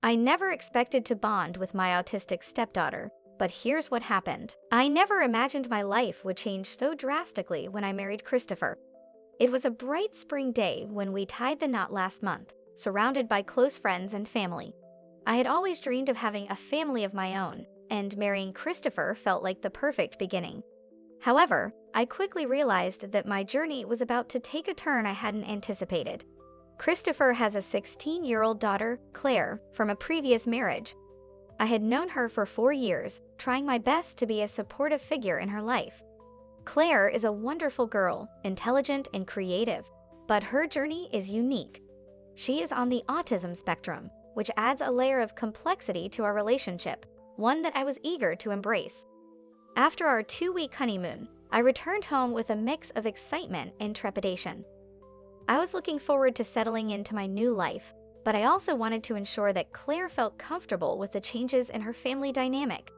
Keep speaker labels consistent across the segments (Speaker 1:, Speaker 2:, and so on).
Speaker 1: I never expected to bond with my autistic stepdaughter, but here's what happened. I never imagined my life would change so drastically when I married Christopher. It was a bright spring day when we tied the knot last month, surrounded by close friends and family. I had always dreamed of having a family of my own, and marrying Christopher felt like the perfect beginning. However, I quickly realized that my journey was about to take a turn I hadn't anticipated. Christopher has a 16-year-old daughter, Claire, from a previous marriage. I had known her for 4 years, trying my best to be a supportive figure in her life. Claire is a wonderful girl, intelligent and creative, but her journey is unique. She is on the autism spectrum, which adds a layer of complexity to our relationship, one that I was eager to embrace. After our 2-week honeymoon, I returned home with a mix of excitement and trepidation. I was looking forward to settling into my new life, but I also wanted to ensure that Claire felt comfortable with the changes in her family dynamic.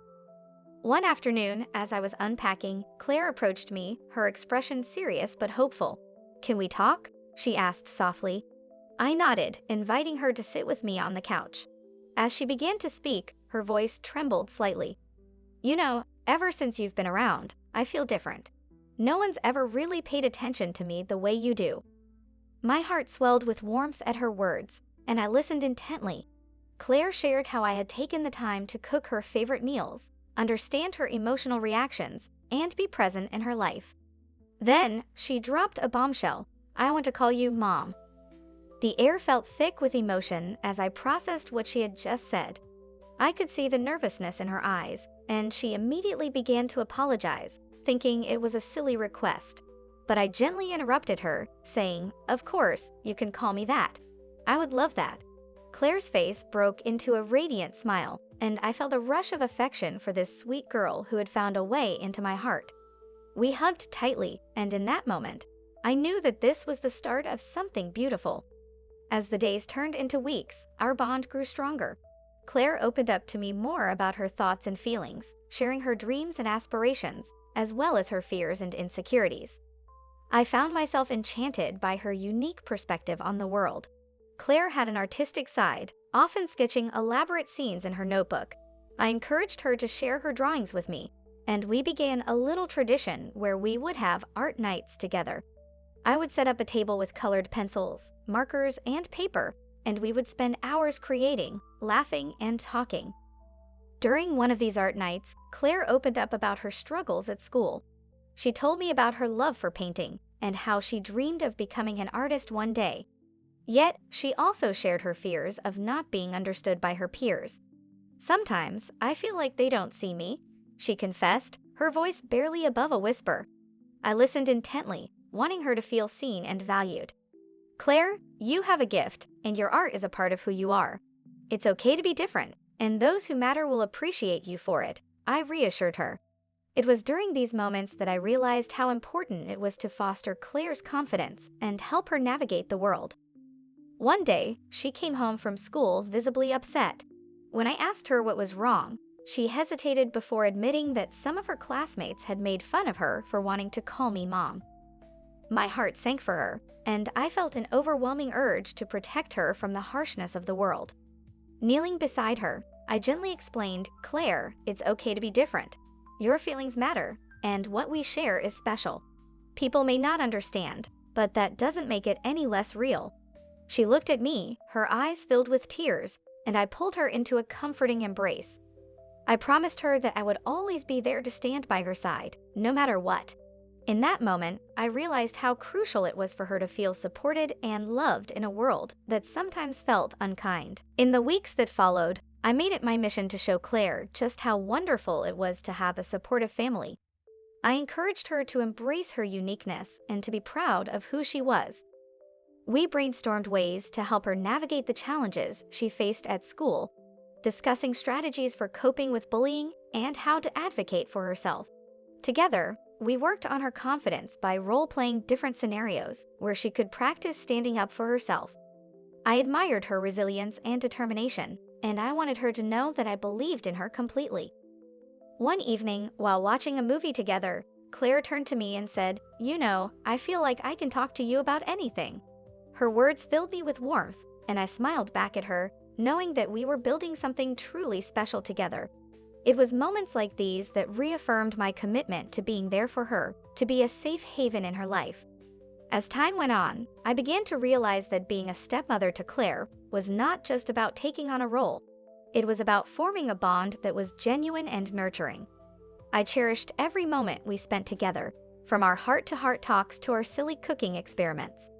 Speaker 1: One afternoon, as I was unpacking, Claire approached me, her expression serious but hopeful. "Can we talk?" she asked softly. I nodded, inviting her to sit with me on the couch. As she began to speak, her voice trembled slightly. "You know, ever since you've been around, I feel different. No one's ever really paid attention to me the way you do." My heart swelled with warmth at her words, and I listened intently. Claire shared how I had taken the time to cook her favorite meals, understand her emotional reactions, and be present in her life. Then, she dropped a bombshell. "I want to call you Mom." The air felt thick with emotion as I processed what she had just said. I could see the nervousness in her eyes, and she immediately began to apologize, thinking it was a silly request. But I gently interrupted her, saying, "Of course, you can call me that. I would love that." Claire's face broke into a radiant smile, and I felt a rush of affection for this sweet girl who had found a way into my heart. We hugged tightly, and in that moment, I knew that this was the start of something beautiful. As the days turned into weeks, our bond grew stronger. Claire opened up to me more about her thoughts and feelings, sharing her dreams and aspirations, as well as her fears and insecurities. I found myself enchanted by her unique perspective on the world. Claire had an artistic side, often sketching elaborate scenes in her notebook. I encouraged her to share her drawings with me, and we began a little tradition where we would have art nights together. I would set up a table with colored pencils, markers, and paper, and we would spend hours creating, laughing, and talking. During one of these art nights, Claire opened up about her struggles at school. She told me about her love for painting and how she dreamed of becoming an artist one day. Yet, she also shared her fears of not being understood by her peers. "Sometimes, I feel like they don't see me," she confessed, her voice barely above a whisper. I listened intently, wanting her to feel seen and valued. "Claire, you have a gift, and your art is a part of who you are. It's okay to be different, and those who matter will appreciate you for it," I reassured her. It was during these moments that I realized how important it was to foster Claire's confidence and help her navigate the world. One day, she came home from school visibly upset. When I asked her what was wrong, she hesitated before admitting that some of her classmates had made fun of her for wanting to call me Mom. My heart sank for her, and I felt an overwhelming urge to protect her from the harshness of the world. Kneeling beside her, I gently explained, "Claire, it's okay to be different. Your feelings matter, and what we share is special. People may not understand, but that doesn't make it any less real." She looked at me, her eyes filled with tears, and I pulled her into a comforting embrace. I promised her that I would always be there to stand by her side, no matter what. In that moment, I realized how crucial it was for her to feel supported and loved in a world that sometimes felt unkind. In the weeks that followed, I made it my mission to show Claire just how wonderful it was to have a supportive family. I encouraged her to embrace her uniqueness and to be proud of who she was. We brainstormed ways to help her navigate the challenges she faced at school, discussing strategies for coping with bullying and how to advocate for herself. Together, we worked on her confidence by role-playing different scenarios where she could practice standing up for herself. I admired her resilience and determination, and I wanted her to know that I believed in her completely. One evening, while watching a movie together, Claire turned to me and said, "You know, I feel like I can talk to you about anything." Her words filled me with warmth, and I smiled back at her, knowing that we were building something truly special together. It was moments like these that reaffirmed my commitment to being there for her, to be a safe haven in her life. As time went on, I began to realize that being a stepmother to Claire was not just about taking on a role. It was about forming a bond that was genuine and nurturing. I cherished every moment we spent together, from our heart-to-heart talks to our silly cooking experiments.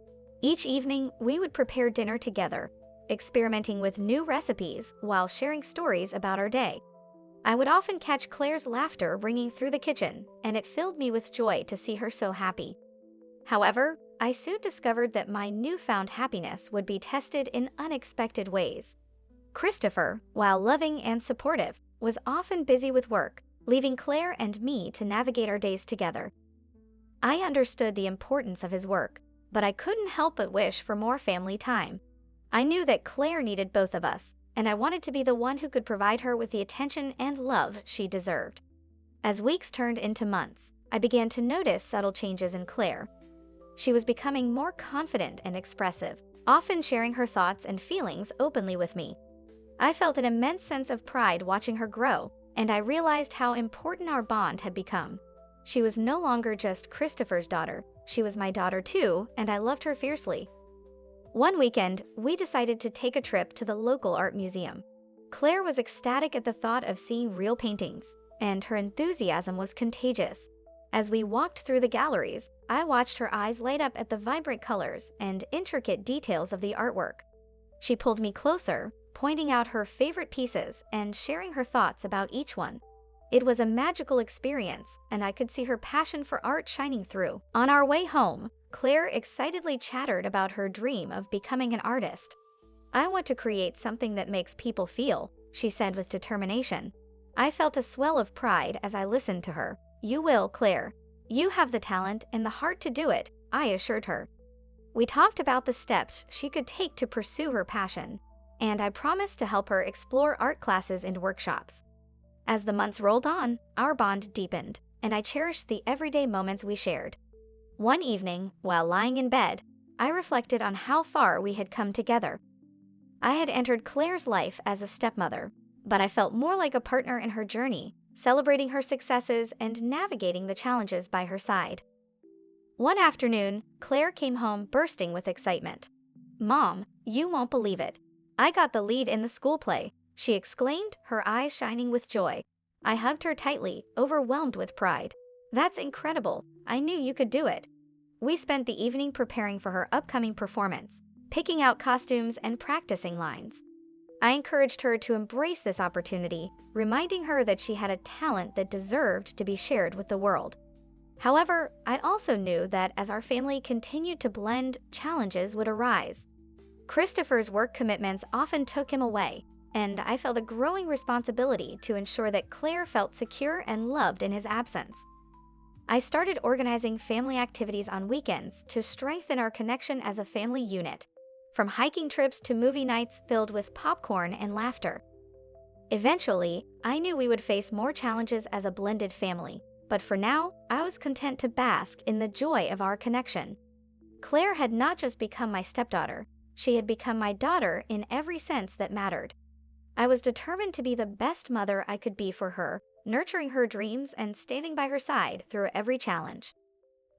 Speaker 1: Each evening, we would prepare dinner together, experimenting with new recipes while sharing stories about our day. I would often catch Claire's laughter ringing through the kitchen, and it filled me with joy to see her so happy. However, I soon discovered that my newfound happiness would be tested in unexpected ways. Christopher, while loving and supportive, was often busy with work, leaving Claire and me to navigate our days together. I understood the importance of his work, but I couldn't help but wish for more family time. I knew that Claire needed both of us, and I wanted to be the one who could provide her with the attention and love she deserved. As weeks turned into months, I began to notice subtle changes in Claire. She was becoming more confident and expressive, often sharing her thoughts and feelings openly with me. I felt an immense sense of pride watching her grow, and I realized how important our bond had become. She was no longer just Christopher's daughter, she was my daughter too, and I loved her fiercely. One weekend, we decided to take a trip to the local art museum. Claire was ecstatic at the thought of seeing real paintings, and her enthusiasm was contagious. As we walked through the galleries, I watched her eyes light up at the vibrant colors and intricate details of the artwork. She pulled me closer, pointing out her favorite pieces and sharing her thoughts about each one. It was a magical experience, and I could see her passion for art shining through. On our way home, Claire excitedly chattered about her dream of becoming an artist. "I want to create something that makes people feel," she said with determination. I felt a swell of pride as I listened to her. "You will, Claire. You have the talent and the heart to do it," I assured her. We talked about the steps she could take to pursue her passion, and I promised to help her explore art classes and workshops. As the months rolled on, our bond deepened, and I cherished the everyday moments we shared. One evening, while lying in bed, I reflected on how far we had come together. I had entered Claire's life as a stepmother, but I felt more like a partner in her journey, celebrating her successes and navigating the challenges by her side. One afternoon, Claire came home bursting with excitement. "Mom, you won't believe it. I got the lead in the school play," she exclaimed, her eyes shining with joy. I hugged her tightly, overwhelmed with pride. "That's incredible. I knew you could do it." We spent the evening preparing for her upcoming performance, picking out costumes and practicing lines. I encouraged her to embrace this opportunity, reminding her that she had a talent that deserved to be shared with the world. However, I also knew that as our family continued to blend, challenges would arise. Christopher's work commitments often took him away, and I felt a growing responsibility to ensure that Claire felt secure and loved in his absence. I started organizing family activities on weekends to strengthen our connection as a family unit, from hiking trips to movie nights filled with popcorn and laughter. Eventually, I knew we would face more challenges as a blended family, but for now, I was content to bask in the joy of our connection. Claire had not just become my stepdaughter, she had become my daughter in every sense that mattered. I was determined to be the best mother I could be for her, nurturing her dreams and standing by her side through every challenge.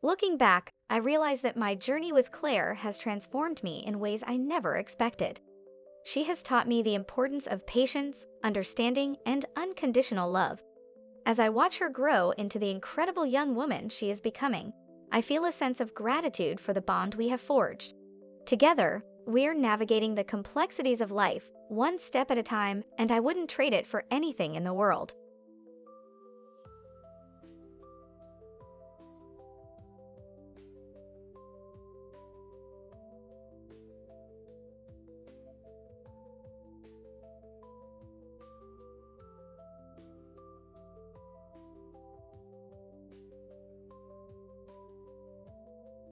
Speaker 1: Looking back, I realized that my journey with Claire has transformed me in ways I never expected. She has taught me the importance of patience, understanding, and unconditional love. As I watch her grow into the incredible young woman she is becoming, I feel a sense of gratitude for the bond we have forged. Together, we're navigating the complexities of life, one step at a time, and I wouldn't trade it for anything in the world.